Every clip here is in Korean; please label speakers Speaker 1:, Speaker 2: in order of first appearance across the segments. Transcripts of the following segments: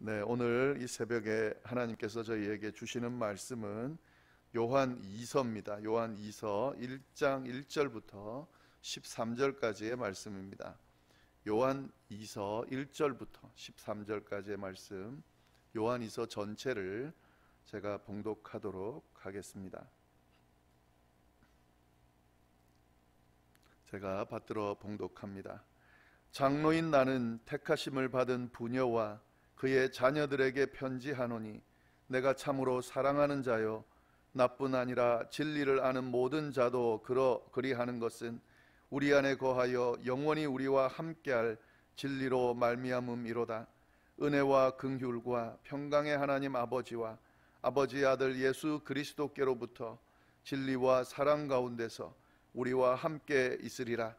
Speaker 1: 네, 오늘 이 새벽에 하나님께서 저희에게 주시는 말씀은 요한 2서입니다. 요한 2서 1장 1절부터 13절까지의 말씀입니다. 요한 2서 1절부터 13절까지의 말씀, 요한 2서 전체를 제가 봉독하도록 하겠습니다. 제가 받들어 봉독합니다. 장로인 나는 택하심을 받은 부녀와 그의 자녀들에게 편지하노니, 내가 참으로 사랑하는 자요 나뿐 아니라 진리를 아는 모든 자도 그리하는 것은 우리 안에 거하여 영원히 우리와 함께할 진리로 말미암음이로다. 은혜와 긍휼과 평강의 하나님 아버지와 아버지의 아들 예수 그리스도께로부터 진리와 사랑 가운데서 우리와 함께 있으리라.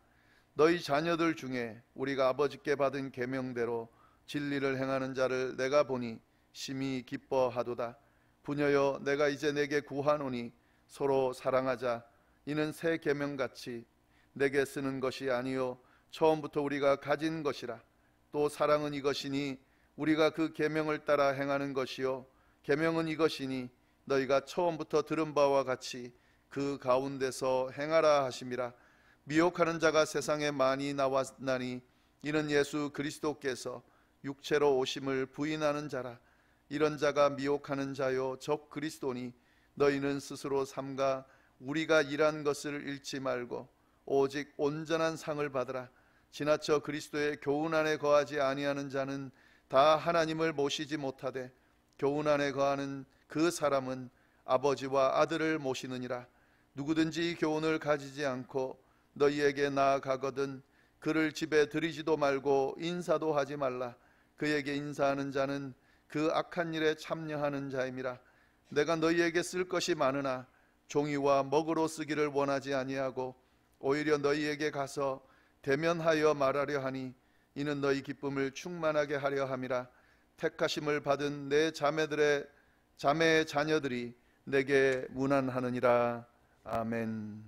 Speaker 1: 너희 자녀들 중에 우리가 아버지께 받은 계명대로 진리를 행하는 자를 내가 보니 심히 기뻐하도다. 부녀여, 내가 이제 내게 구하노니 서로 사랑하자. 이는 새 계명같이 내게 쓰는 것이 아니요 처음부터 우리가 가진 것이라. 또 사랑은 이것이니 우리가 그 계명을 따라 행하는 것이요 계명은 이것이니 너희가 처음부터 들은 바와 같이 그 가운데서 행하라 하심이라. 미혹하는 자가 세상에 많이 나왔나니 이는 예수 그리스도께서 육체로 오심을 부인하는 자라. 이런 자가 미혹하는 자요 적 그리스도니 너희는 스스로 삼가 우리가 일한 것을 잃지 말고 오직 온전한 상을 받으라. 지나쳐 그리스도의 교훈 안에 거하지 아니하는 자는 다 하나님을 모시지 못하되 교훈 안에 거하는 그 사람은 아버지와 아들을 모시느니라. 누구든지 이 교훈을 가지지 않고 너희에게 나아가거든 그를 집에 들이지도 말고 인사도 하지 말라. 그에게 인사하는 자는 그 악한 일에 참여하는 자임이라. 내가 너희에게 쓸 것이 많으나 종이와 먹으로 쓰기를 원하지 아니하고 오히려 너희에게 가서 대면하여 말하려 하니 이는 너희 기쁨을 충만하게 하려 함이라. 택하심을 받은 내 자매의 자녀들이 내게 문안하느니라. 아멘.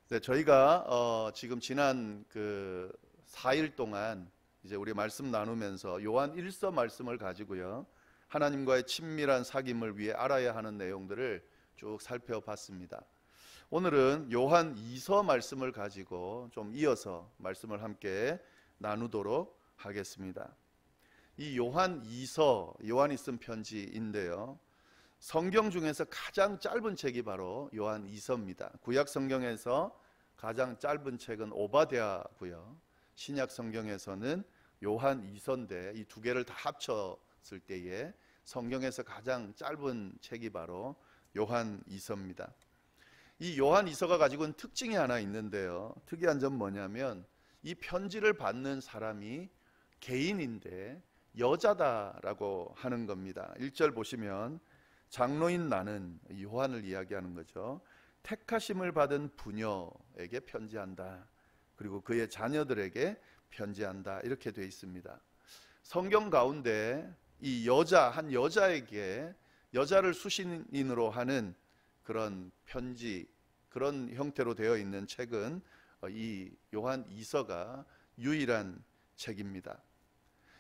Speaker 1: 네, 저희가 지금 지난 4일 동안 이제 우리 말씀 나누면서 요한 1서 말씀을 가지고요, 하나님과의 친밀한 사귐을 위해 알아야 하는 내용들을 쭉 살펴봤습니다. 오늘은 요한 2서 말씀을 가지고 좀 이어서 말씀을 함께 나누도록 하겠습니다. 이 요한 2서, 요한이 쓴 편지인데요, 성경 중에서 가장 짧은 책이 바로 요한 2서입니다. 구약 성경에서 가장 짧은 책은 오바댜고요, 신약 성경에서는 요한 2서인데 이 두 개를 다 합쳤을 때에 성경에서 가장 짧은 책이 바로 요한 2서입니다. 이 요한 2서가 가지고 있는 특징이 하나 있는데요, 특이한 점 뭐냐면 이 편지를 받는 사람이 개인인데 여자다라고 하는 겁니다. 1절 보시면 장로인 나는, 요한을 이야기하는 거죠, 택하심을 받은 부녀에게 편지한다. 그리고 그의 자녀들에게 편지한다. 이렇게 되어 있습니다. 성경 가운데 이 한 여자에게, 여자를 수신인으로 하는 그런 편지, 그런 형태로 되어 있는 책은 이 요한 2서가 유일한 책입니다.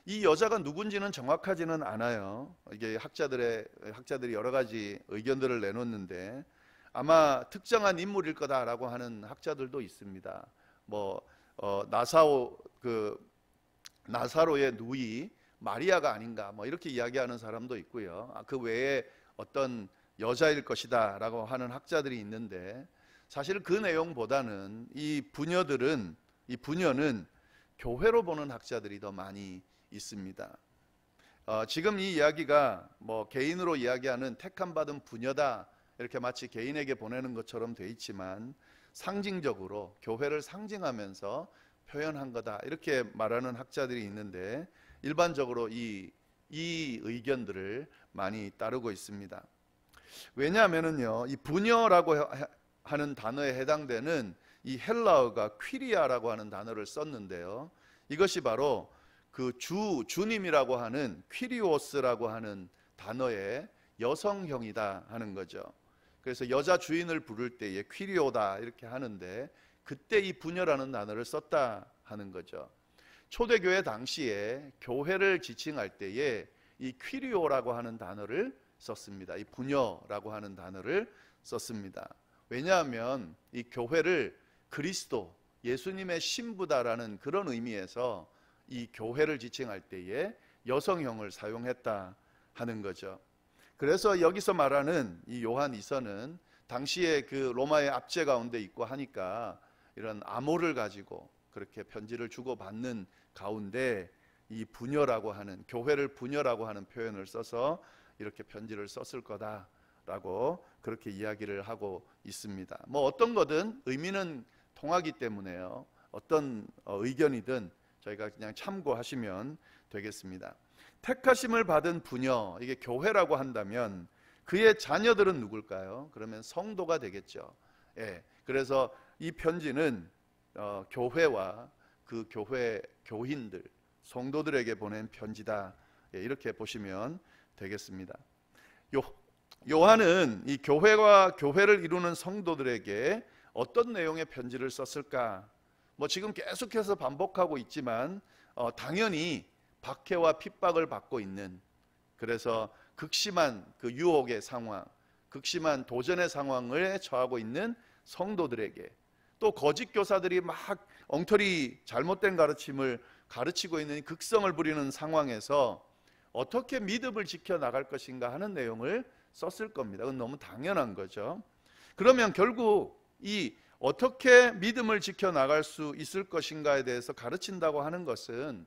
Speaker 1: 이 여자가 누군지는 정확하지는 않아요. 이게 학자들이 여러 가지 의견들을 내놓는데 아마 특정한 인물일 거다라고 하는 학자들도 있습니다. 나사로의 누이 마리아가 아닌가, 이렇게 이야기하는 사람도 있고요. 그 외에 어떤 여자일 것이다라고 하는 학자들이 있는데, 사실 그 내용보다는 이 부녀는 교회로 보는 학자들이 더 많이 있습니다. 지금 이 이야기가 개인으로 이야기하는 택함 받은 부녀다, 이렇게 마치 개인에게 보내는 것처럼 돼 있지만 상징적으로 교회를 상징하면서 표현한 거다, 이렇게 말하는 학자들이 있는데 일반적으로 이 의견들을 많이 따르고 있습니다. 왜냐하면요, 이 부녀라고 하는 단어에 해당되는 이 헬라어가 퀴리아라고 하는 단어를 썼는데요, 이것이 바로 그 주님이라고 하는 퀴리오스라고 하는 단어의 여성형이다 하는 거죠. 그래서 여자 주인을 부를 때에 퀴리오다 이렇게 하는데, 그때 이 부녀라는 단어를 썼다 하는 거죠. 초대교회 당시에 교회를 지칭할 때에 이 퀴리오라고 하는 단어를 썼습니다. 이 부녀라고 하는 단어를 썼습니다. 왜냐하면 이 교회를 그리스도, 예수님의 신부다라는 그런 의미에서 이 교회를 지칭할 때에 여성형을 사용했다 하는 거죠. 그래서 여기서 말하는 이 요한 2서는 당시에 그 로마의 압제 가운데 있고 하니까 이런 암호를 가지고 그렇게 편지를 주고받는 가운데 이 부녀라고 하는, 교회를 부녀라고 하는 표현을 써서 이렇게 편지를 썼을 거다라고 그렇게 이야기를 하고 있습니다. 뭐 어떤 거든 의미는 통하기 때문에요. 어떤 의견이든 저희가 그냥 참고하시면 되겠습니다. 택하심을 받은 부녀, 이게 교회라고 한다면 그의 자녀들은 누굴까요? 그러면 성도가 되겠죠. 예, 그래서 이 편지는 교회와 그 교회 교인들, 성도들에게 보낸 편지다. 예, 이렇게 보시면 되겠습니다. 요한은 이 교회와 교회를 이루는 성도들에게 어떤 내용의 편지를 썼을까? 뭐 지금 계속해서 반복하고 있지만 당연히 박해와 핍박을 받고 있는, 그래서 극심한 그 유혹의 상황, 극심한 도전의 상황을 처하고 있는 성도들에게, 또 거짓 교사들이 막 엉터리 잘못된 가르침을 가르치고 있는 극성을 부리는 상황에서 어떻게 믿음을 지켜나갈 것인가 하는 내용을 썼을 겁니다. 그건 너무 당연한 거죠. 그러면 결국 이 어떻게 믿음을 지켜나갈 수 있을 것인가에 대해서 가르친다고 하는 것은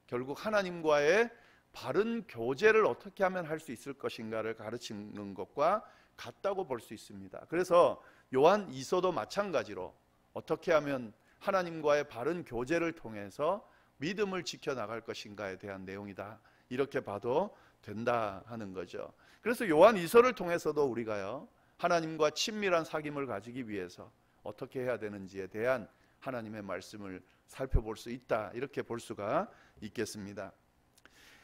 Speaker 1: 결국 하나님과의 바른 교제를 어떻게 하면 할 수 있을 것인가를 가르치는 것과 같다고 볼 수 있습니다. 그래서 요한 2서도 마찬가지로 어떻게 하면 하나님과의 바른 교제를 통해서 믿음을 지켜나갈 것인가에 대한 내용이다, 이렇게 봐도 된다 하는 거죠. 그래서 요한 2서를 통해서도 우리가요, 하나님과 친밀한 사귐을 가지기 위해서 어떻게 해야 되는지에 대한 하나님의 말씀을 살펴볼 수 있다, 이렇게 볼 수가 있겠습니다.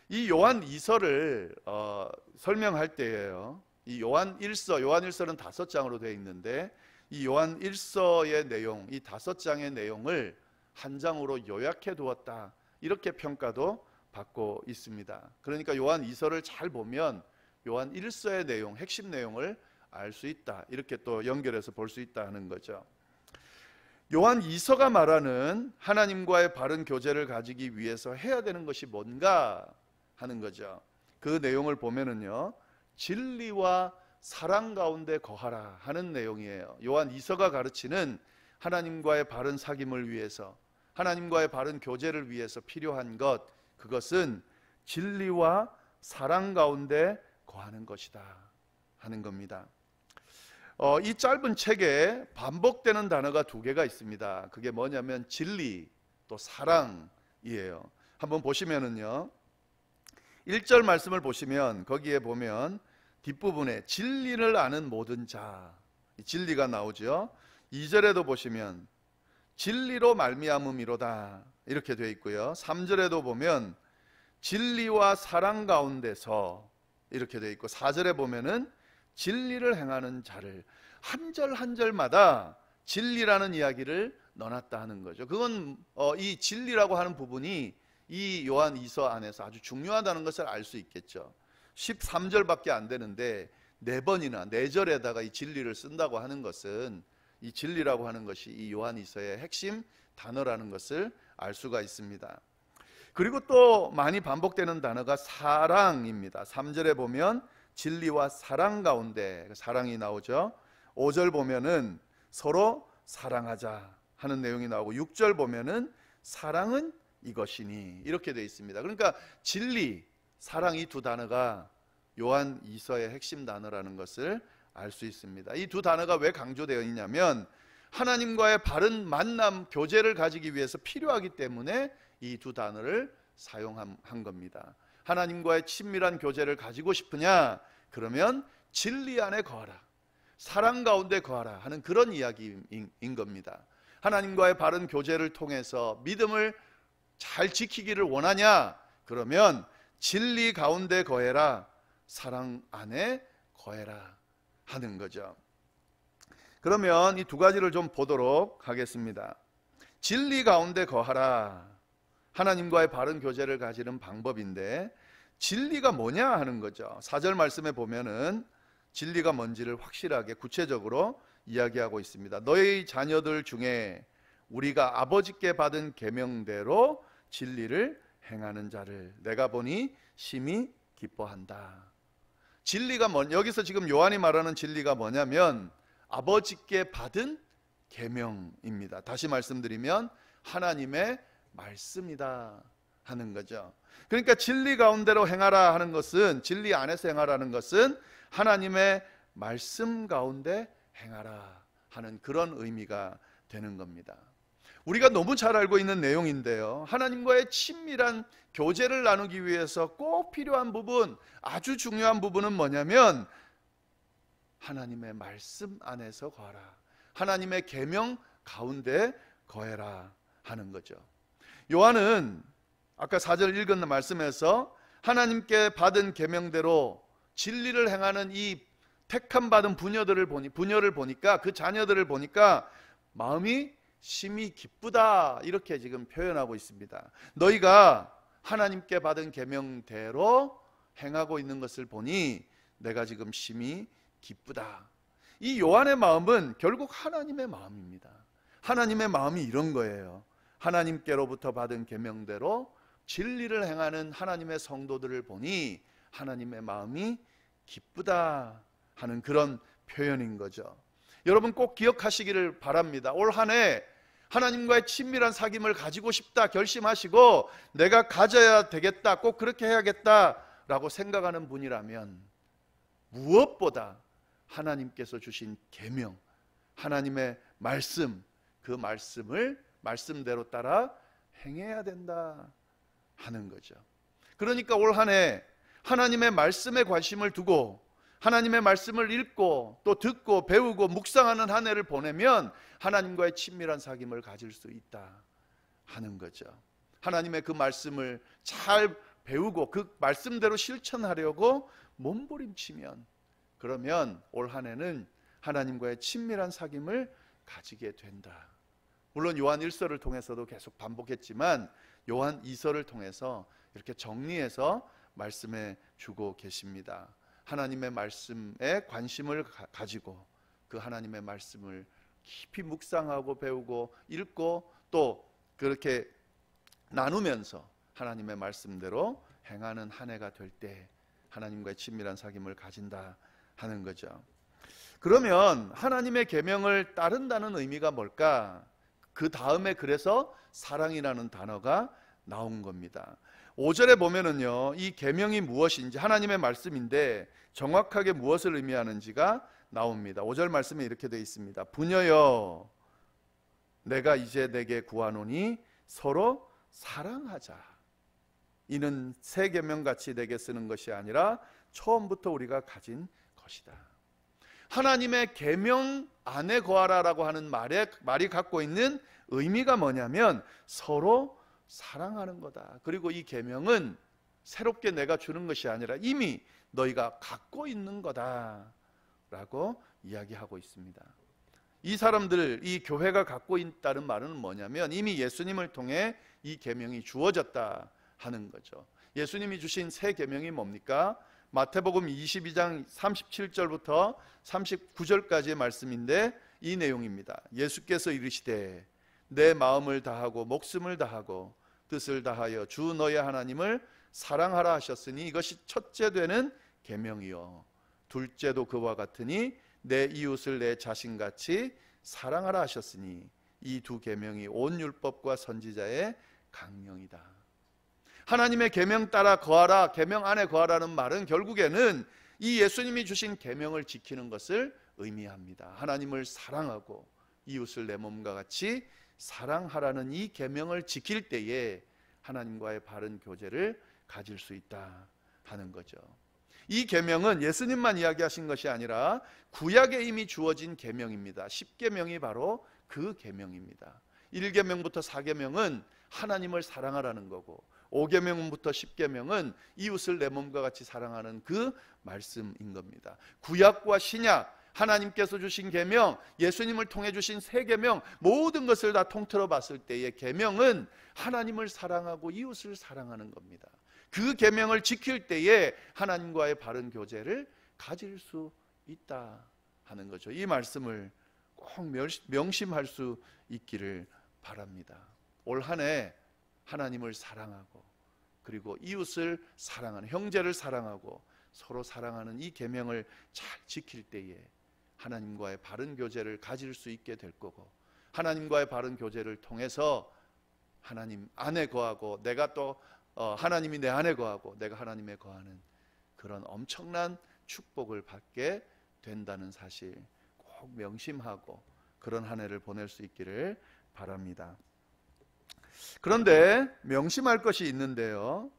Speaker 1: 이 요한 2서를 설명할 때에요, 이 요한 1서는 5장으로 되어 있는데 이 요한 1서의 내용, 이 5장의 내용을 한 장으로 요약해 두었다, 이렇게 평가도 받고 있습니다. 그러니까 요한 2서를 잘 보면 요한 1서의 내용, 핵심 내용을 알 수 있다, 이렇게 또 연결해서 볼 수 있다 하는 거죠. 요한 2서가 말하는 하나님과의 바른 교제를 가지기 위해서 해야 되는 것이 뭔가 하는 거죠. 그 내용을 보면은요, 진리와 사랑 가운데 거하라 하는 내용이에요. 요한 2서가 가르치는 하나님과의 바른 사귐을 위해서, 하나님과의 바른 교제를 위해서 필요한 것, 그것은 진리와 사랑 가운데 거하는 것이다 하는 겁니다. 이 짧은 책에 반복되는 단어가 2개가 있습니다. 그게 뭐냐면 진리, 또 사랑이에요. 한번 보시면은요, 1절 말씀을 보시면 거기에 보면 뒷부분에 진리를 아는 모든 자, 진리가 나오죠. 2절에도 보시면 진리로 말미암음이로다, 이렇게 되어 있고요. 3절에도 보면 진리와 사랑 가운데서, 이렇게 되어 있고, 4절에 보면은 진리를 행하는 자를, 한 절 한 절마다 진리라는 이야기를 넣어놨다 하는 거죠. 그건 이 진리라고 하는 부분이 이 요한 2서 안에서 아주 중요하다는 것을 알 수 있겠죠. 13절밖에 안 되는데 4번이나 4절에다가 이 진리를 쓴다고 하는 것은, 이 진리라고 하는 것이 이 요한 2서의 핵심 단어라는 것을 알 수가 있습니다. 그리고 또 많이 반복되는 단어가 사랑입니다. 3절에 보면 진리와 사랑 가운데 사랑이 나오죠. 5절 보면은 서로 사랑하자 하는 내용이 나오고, 6절 보면은 사랑은 이것이니, 이렇게 되어 있습니다. 그러니까 진리, 사랑, 이 2 단어가 요한 2서의 핵심 단어라는 것을 알 수 있습니다. 이 2 단어가 왜 강조되어 있냐면 하나님과의 바른 만남, 교제를 가지기 위해서 필요하기 때문에 이 2 단어를 사용한 겁니다. 하나님과의 친밀한 교제를 가지고 싶으냐? 그러면 진리 안에 거하라, 사랑 가운데 거하라 하는 그런 이야기인 겁니다. 하나님과의 바른 교제를 통해서 믿음을 잘 지키기를 원하냐? 그러면 진리 가운데 거해라, 사랑 안에 거해라 하는 거죠. 그러면 이 2가지를 좀 보도록 하겠습니다. 진리 가운데 거하라, 하나님과의 바른 교제를 가지는 방법인데 진리가 뭐냐 하는 거죠. 4절 말씀에 보면은 진리가 뭔지를 확실하게 구체적으로 이야기하고 있습니다. 너희 자녀들 중에 우리가 아버지께 받은 계명대로 진리를 행하는 자를 내가 보니 심히 기뻐한다. 진리가 여기서 지금 요한이 말하는 진리가 뭐냐면 아버지께 받은 계명입니다. 다시 말씀드리면 하나님의 말씀이다 하는 거죠. 그러니까 진리 가운데로 행하라 하는 것은, 진리 안에서 행하라는 것은 하나님의 말씀 가운데 행하라 하는 그런 의미가 되는 겁니다. 우리가 너무 잘 알고 있는 내용인데요, 하나님과의 친밀한 교제를 나누기 위해서 꼭 필요한 부분, 아주 중요한 부분은 뭐냐면 하나님의 말씀 안에서 거하라, 하나님의 계명 가운데 거해라 하는 거죠. 요한은 아까 4절 읽은 말씀에서 하나님께 받은 계명대로 진리를 행하는 이 택함 받은 부녀를 보니까, 그 자녀들을 보니까 마음이 심히 기쁘다 이렇게 지금 표현하고 있습니다. 너희가 하나님께 받은 계명대로 행하고 있는 것을 보니 내가 지금 심히 기쁘다. 이 요한의 마음은 결국 하나님의 마음입니다. 하나님의 마음이 이런 거예요. 하나님께로부터 받은 계명대로 진리를 행하는 하나님의 성도들을 보니 하나님의 마음이 기쁘다 하는 그런 표현인 거죠. 여러분 꼭 기억하시기를 바랍니다. 올 한 해 하나님과의 친밀한 사귐을 가지고 싶다 결심하시고 내가 가져야 되겠다, 꼭 그렇게 해야겠다라고 생각하는 분이라면 무엇보다 하나님께서 주신 계명, 하나님의 말씀, 그 말씀을 말씀대로 따라 행해야 된다 하는 거죠. 그러니까 올 한 해 하나님의 말씀에 관심을 두고 하나님의 말씀을 읽고 또 듣고 배우고 묵상하는 한 해를 보내면 하나님과의 친밀한 사귐을 가질 수 있다 하는 거죠. 하나님의 그 말씀을 잘 배우고 그 말씀대로 실천하려고 몸부림치면, 그러면 올 한 해는 하나님과의 친밀한 사귐을 가지게 된다. 물론 요한 1서를 통해서도 계속 반복했지만 요한 2서를 통해서 이렇게 정리해서 말씀해 주고 계십니다. 하나님의 말씀에 관심을 가지고 그 하나님의 말씀을 깊이 묵상하고 배우고 읽고 또 그렇게 나누면서 하나님의 말씀대로 행하는 한 해가 될 때 하나님과의 친밀한 사귐을 가진다 하는 거죠. 그러면 하나님의 계명을 따른다는 의미가 뭘까? 그 다음에 그래서 사랑이라는 단어가 나온 겁니다. 5절에 보면은요, 이 계명이 무엇인지, 하나님의 말씀인데 정확하게 무엇을 의미하는지가 나옵니다. 5절 말씀에 이렇게 되어 있습니다. 부녀여, 내가 이제 내게 구하노니 서로 사랑하자. 이는 새 계명같이 내게 쓰는 것이 아니라 처음부터 우리가 가진 것이다. 하나님의 계명 안에 거하라라고 하는 말이 갖고 있는 의미가 뭐냐면 서로 사랑하는 거다. 그리고 이 계명은 새롭게 내가 주는 것이 아니라 이미 너희가 갖고 있는 거다 라고 이야기하고 있습니다. 이 사람들, 이 교회가 갖고 있다는 말은 뭐냐면 이미 예수님을 통해 이 계명이 주어졌다 하는 거죠. 예수님이 주신 새 계명이 뭡니까? 마태복음 22장 37절부터 39절까지의 말씀인데 이 내용입니다. 예수께서 이르시되 내 마음을 다하고 목숨을 다하고 뜻을 다하여 주 너의 하나님을 사랑하라 하셨으니 이것이 첫째 되는 계명이요 둘째도 그와 같으니 내 이웃을 내 자신같이 사랑하라 하셨으니 이 두 계명이 온 율법과 선지자의 강령이다. 하나님의 계명 따라 거하라, 계명 안에 거하라는 말은 결국에는 이 예수님이 주신 계명을 지키는 것을 의미합니다. 하나님을 사랑하고 이웃을 내 몸과 같이 사랑하라는 이 계명을 지킬 때에 하나님과의 바른 교제를 가질 수 있다 하는 거죠. 이 계명은 예수님만 이야기하신 것이 아니라 구약에 이미 주어진 계명입니다. 10계명이 바로 그 계명입니다. 1계명부터 4계명은 하나님을 사랑하라는 거고 5계명부터 10계명은 이웃을 내 몸과 같이 사랑하는 그 말씀인 겁니다. 구약과 신약 하나님께서 주신 계명, 예수님을 통해 주신 새 계명, 모든 것을 다 통틀어 봤을 때의 계명은 하나님을 사랑하고 이웃을 사랑하는 겁니다. 그 계명을 지킬 때에 하나님과의 바른 교제를 가질 수 있다 하는 거죠. 이 말씀을 꼭 명심할 수 있기를 바랍니다. 올 한 해 하나님을 사랑하고 그리고 이웃을 사랑하는, 형제를 사랑하고 서로 사랑하는 이 계명을 잘 지킬 때에 하나님과의 바른 교제를 가질 수 있게 될 거고, 하나님과의 바른 교제를 통해서 하나님 안에 거하고 내가 또 하나님이 내 안에 거하고 내가 하나님에 거하는 그런 엄청난 축복을 받게 된다는 사실 꼭 명심하고 그런 한 해를 보낼 수 있기를 바랍니다. 그런데 명심할 것이 있는데요,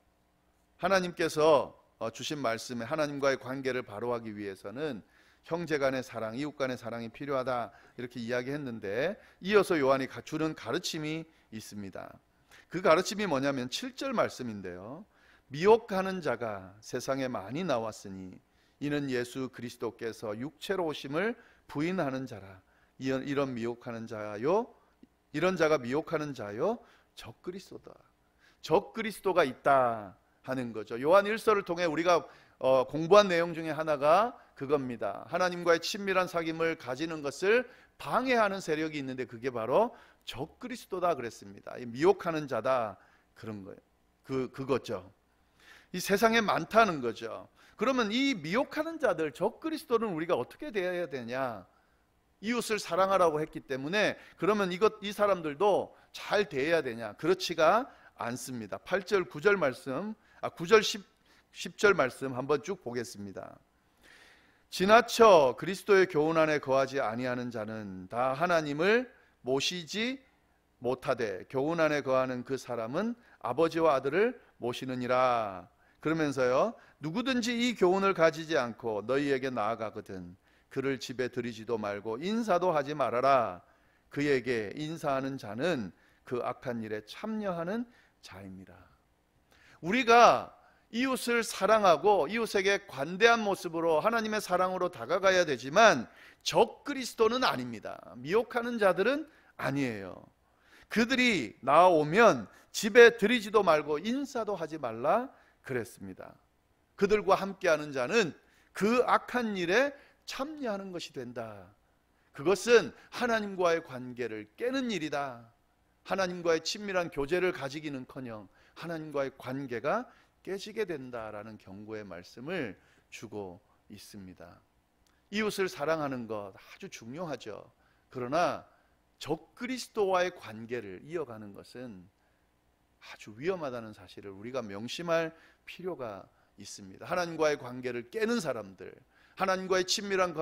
Speaker 1: 하나님께서 주신 말씀에 하나님과의 관계를 바로 하기 위해서는 형제 간의 사랑, 이웃 간의 사랑이 필요하다 이렇게 이야기했는데, 이어서 요한이 주는 가르침이 있습니다. 그 가르침이 뭐냐면 7절 말씀인데요, 미혹하는 자가 세상에 많이 나왔으니 이는 예수 그리스도께서 육체로 오심을 부인하는 자라. 이런 미혹하는 자요, 이런 자가 미혹하는 자요 적그리스도다. 적그리스도가 있다 하는 거죠. 요한 1서를 통해 우리가 공부한 내용 중에 하나가 그겁니다. 하나님과의 친밀한 사귐을 가지는 것을 방해하는 세력이 있는데 그게 바로 적그리스도다 그랬습니다. 미혹하는 자다 그런 거예요. 그거죠. 이 세상에 많다는 거죠. 그러면 이 미혹하는 자들, 적그리스도는 우리가 어떻게 대해야 되냐? 이웃을 사랑하라고 했기 때문에 그러면 이 사람들도 잘 대해야 되냐? 그렇지가 않습니다. 8절 9절 말씀, 9절 10절 말씀 한번 쭉 보겠습니다. 지나쳐 그리스도의 교훈 안에 거하지 아니하는 자는 다 하나님을 모시지 못하되 교훈 안에 거하는 그 사람은 아버지와 아들을 모시느니라. 그러면서요, 누구든지 이 교훈을 가지지 않고 너희에게 나아가거든 그를 집에 들이지도 말고 인사도 하지 말아라. 그에게 인사하는 자는 그 악한 일에 참여하는 자입니다. 우리가 이웃을 사랑하고 이웃에게 관대한 모습으로 하나님의 사랑으로 다가가야 되지만 적그리스도는 아닙니다. 미혹하는 자들은 아니에요. 그들이 나오면 집에 들이지도 말고 인사도 하지 말라 그랬습니다. 그들과 함께하는 자는 그 악한 일에 참여하는 것이 된다. 그것은 하나님과의 관계를 깨는 일이다. 하나님과의 친밀한 교제를 가지기는커녕 하나님과의 관계가 깨지게 된다라는 경고의 말씀을 주고 있습니다. 이웃을 사랑하는 것 아주 중요하죠. 그러나 적그리스도와의 관계를 이어가는 것은 아주 위험하다는 사실을 우리가 명심할 필요가 있습니다. 하나님과의 관계를 깨는 사람들, 하나님과의 친밀한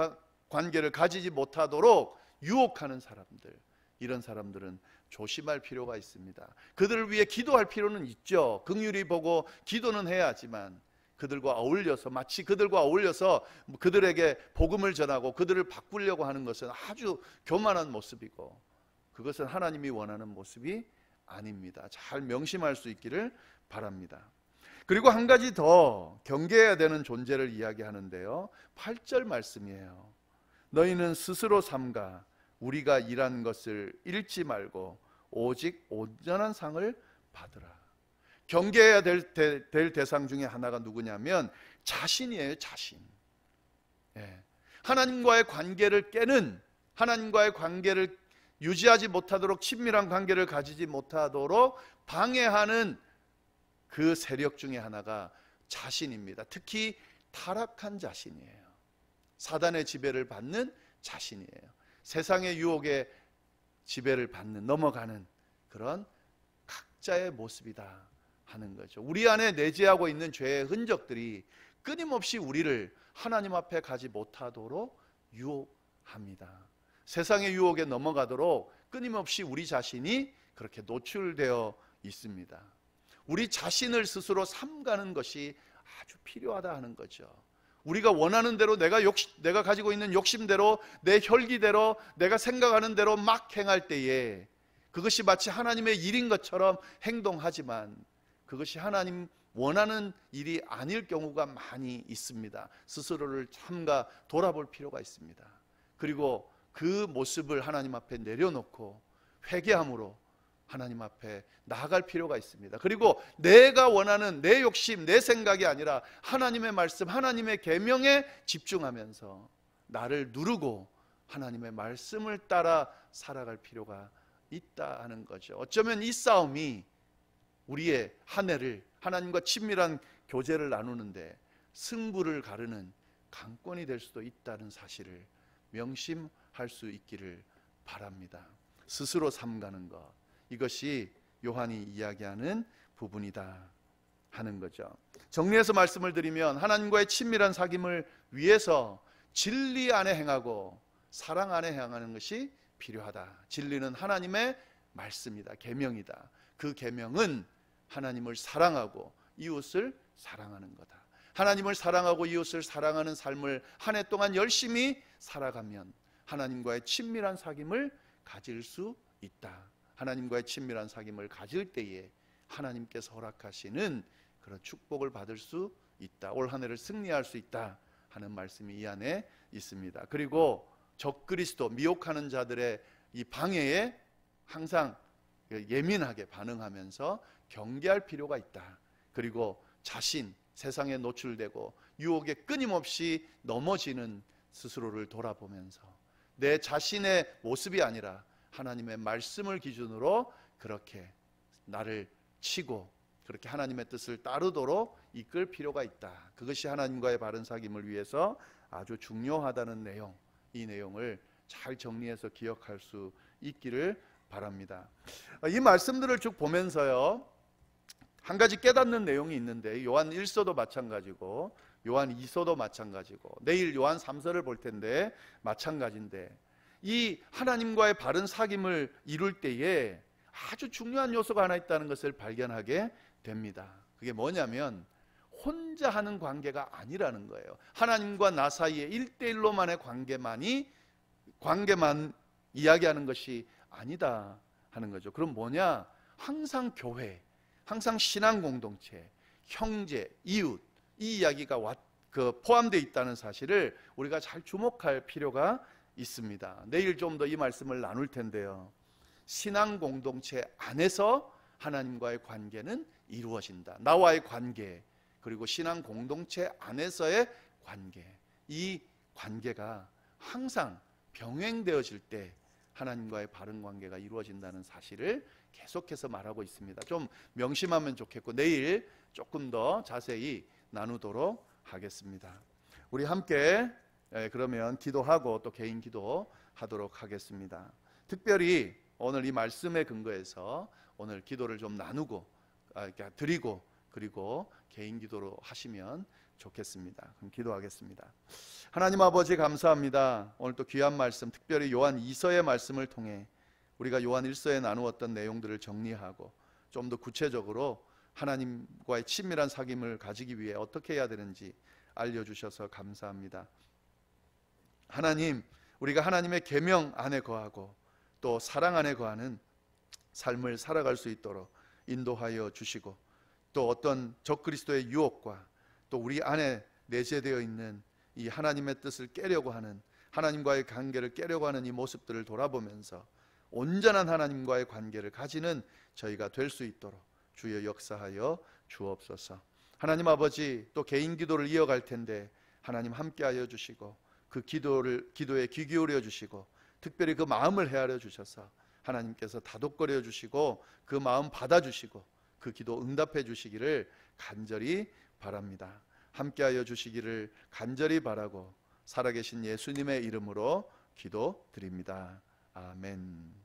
Speaker 1: 관계를 가지지 못하도록 유혹하는 사람들, 이런 사람들은 조심할 필요가 있습니다. 그들을 위해 기도할 필요는 있죠. 긍휼히 보고 기도는 해야 하지만 그들과 어울려서, 마치 그들과 어울려서 그들에게 복음을 전하고 그들을 바꾸려고 하는 것은 아주 교만한 모습이고 그것은 하나님이 원하는 모습이 아닙니다. 잘 명심할 수 있기를 바랍니다. 그리고 한 가지 더 경계해야 되는 존재를 이야기하는데요, 8절 말씀이에요. 너희는 스스로 삼가 우리가 일한 것을 잃지 말고 오직 온전한 상을 받으라. 경계해야 될 대상 중에 하나가 누구냐면 자신이에요. 자신. 하나님과의 관계를 깨는, 하나님과의 관계를 유지하지 못하도록, 친밀한 관계를 가지지 못하도록 방해하는 그 세력 중에 하나가 자신입니다. 특히 타락한 자신이에요. 사단의 지배를 받는 자신이에요. 세상의 유혹에 지배를 받는, 넘어가는 그런 각자의 모습이다 하는 거죠. 우리 안에 내재하고 있는 죄의 흔적들이 끊임없이 우리를 하나님 앞에 가지 못하도록 유혹합니다. 세상의 유혹에 넘어가도록 끊임없이 우리 자신이 그렇게 노출되어 있습니다. 우리 자신을 스스로 삼가는 것이 아주 필요하다 하는 거죠. 우리가 원하는 대로 내가 가지고 있는 욕심대로, 내 혈기대로, 내가 생각하는 대로 막 행할 때에 그것이 마치 하나님의 일인 것처럼 행동하지만 그것이 하나님 원하는 일이 아닐 경우가 많이 있습니다. 스스로를 삼가 돌아볼 필요가 있습니다. 그리고 그 모습을 하나님 앞에 내려놓고 회개함으로 하나님 앞에 나아갈 필요가 있습니다. 그리고 내가 원하는 내 욕심, 내 생각이 아니라 하나님의 말씀, 하나님의 계명에 집중하면서 나를 누르고 하나님의 말씀을 따라 살아갈 필요가 있다 하는 거죠. 어쩌면 이 싸움이 우리의 한 해를 하나님과 친밀한 교제를 나누는데 승부를 가르는 강권이 될 수도 있다는 사실을 명심할 수 있기를 바랍니다. 스스로 삼가는 것, 이것이 요한이 이야기하는 부분이다 하는 거죠. 정리해서 말씀을 드리면 하나님과의 친밀한 사귐을 위해서 진리 안에 행하고 사랑 안에 행하는 것이 필요하다. 진리는 하나님의 말씀이다. 계명이다. 그 계명은 하나님을 사랑하고 이웃을 사랑하는 거다. 하나님을 사랑하고 이웃을 사랑하는 삶을 한 해 동안 열심히 살아가면 하나님과의 친밀한 사귐을 가질 수 있다. 하나님과의 친밀한 사귐을 가질 때에 하나님께서 허락하시는 그런 축복을 받을 수 있다. 올 한 해를 승리할 수 있다 하는 말씀이 이 안에 있습니다. 그리고 적그리스도 미혹하는 자들의 이 방해에 항상 예민하게 반응하면서 경계할 필요가 있다. 그리고 자신, 세상에 노출되고 유혹에 끊임없이 넘어지는 스스로를 돌아보면서 내 자신의 모습이 아니라 하나님의 말씀을 기준으로 그렇게 나를 치고 그렇게 하나님의 뜻을 따르도록 이끌 필요가 있다. 그것이 하나님과의 바른 사귐을 위해서 아주 중요하다는 내용, 이 내용을 잘 정리해서 기억할 수 있기를 바랍니다. 이 말씀들을 쭉 보면서요, 한 가지 깨닫는 내용이 있는데 요한 1서도 마찬가지고 요한 2서도 마찬가지고 내일 요한 3서를 볼 텐데 마찬가지인데, 이 하나님과의 바른 사귐을 이룰 때에 아주 중요한 요소가 하나 있다는 것을 발견하게 됩니다. 그게 뭐냐면 혼자 하는 관계가 아니라는 거예요. 하나님과 나 사이의 1대1로만의 관계만 이야기하는 것이 아니다 하는 거죠. 그럼 뭐냐? 항상 교회, 항상 신앙 공동체, 형제, 이웃, 이 이야기가 포함되어 있다는 사실을 우리가 잘 주목할 필요가 있습니다. 내일 좀 더 이 말씀을 나눌 텐데요, 신앙 공동체 안에서 하나님과의 관계는 이루어진다. 나와의 관계, 그리고 신앙 공동체 안에서의 관계, 이 관계가 항상 병행되어질 때 하나님과의 바른 관계가 이루어진다는 사실을 계속해서 말하고 있습니다. 좀 명심하면 좋겠고 내일 조금 더 자세히 나누도록 하겠습니다. 우리 함께 그러면 기도하고 또 개인 기도하도록 하겠습니다. 특별히 오늘 이 말씀에 근거해서 오늘 기도를 좀 나누고 드리고 그리고 개인 기도로 하시면 좋겠습니다. 그럼 기도하겠습니다. 하나님 아버지 감사합니다. 오늘 또 귀한 말씀, 특별히 요한 2서의 말씀을 통해 우리가 요한 1서에 나누었던 내용들을 정리하고 좀 더 구체적으로 하나님과의 친밀한 사귐을 가지기 위해 어떻게 해야 되는지 알려주셔서 감사합니다. 하나님, 우리가 하나님의 계명 안에 거하고 또 사랑 안에 거하는 삶을 살아갈 수 있도록 인도하여 주시고, 또 어떤 적그리스도의 유혹과 또 우리 안에 내재되어 있는 이 하나님의 뜻을 깨려고 하는, 하나님과의 관계를 깨려고 하는 이 모습들을 돌아보면서 온전한 하나님과의 관계를 가지는 저희가 될 수 있도록 주여 역사하여 주옵소서. 하나님 아버지, 또 개인 기도를 이어갈 텐데 하나님 함께하여 주시고 그 기도에 귀 기울여 주시고 특별히 그 마음을 헤아려 주셔서 하나님께서 다독거려 주시고 그 마음 받아주시고 그 기도 응답해 주시기를 간절히 바랍니다. 함께하여 주시기를 간절히 바라고 살아계신 예수님의 이름으로 기도드립니다. 아멘.